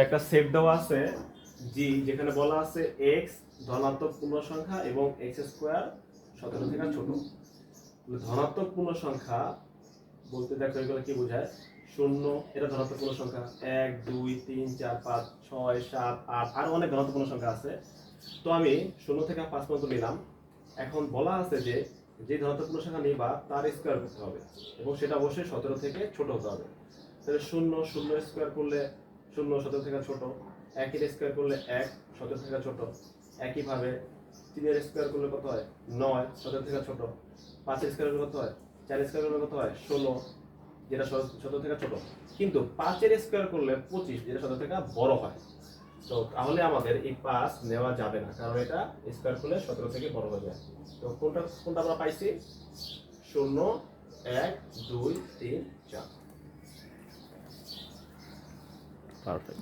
একটা সেট দেওয়া আছে জি, যেখানে বলা আছে এক্স ধনাত্মক পূর্ণ সংখ্যা এবং এক্স স্কোয়ার 17 থেকে ছোট। ধনাত্মক পূর্ণ সংখ্যা বলতে দেখো এগুলো কি বোঝায়, শূন্য এটা ধনাত্মক পূর্ণ সংখ্যা, 1 2 3 4 5 6 7 8 আর অনেক ধনাত্মক পূর্ণ সংখ্যা আছে। তো আমি 0 থেকে 5 পর্যন্ত নিলাম। এখন বলা আছে যে যে ধনাত্মক পূর্ণ সংখ্যা নিবা তার স্কোয়ার করতে হবে এবং সেটা অবশ্যই 17 থেকে ছোট হতে হবে। তাহলে 0 0 স্কোয়ার করলে 0 17 থেকে ছোট, 1 এর স্কোয়ার করলে 1 17 থেকে ছোট, একইভাবে 3 এর স্কোয়ার করলে কত হয় 9 17 থেকে ছোট, 5 এর স্কোয়ার করলে কত হয় 4 এর স্কোয়ার করলে কত হয় 16 যেটা 17 থেকে ছোট, কিন্তু 5 এর স্কোয়ার করলে 25 যেটা 17 থেকে বড় হয়। তো তাহলে আমাদের এই 5 নেওয়া যাবে না, কারণ এটা স্কোয়ার করলে 17 থেকে বড় হয়ে যায়। তো কোনটা কোনটা আমরা পাইছি, 0 1 2 3 4। পারফেক্ট।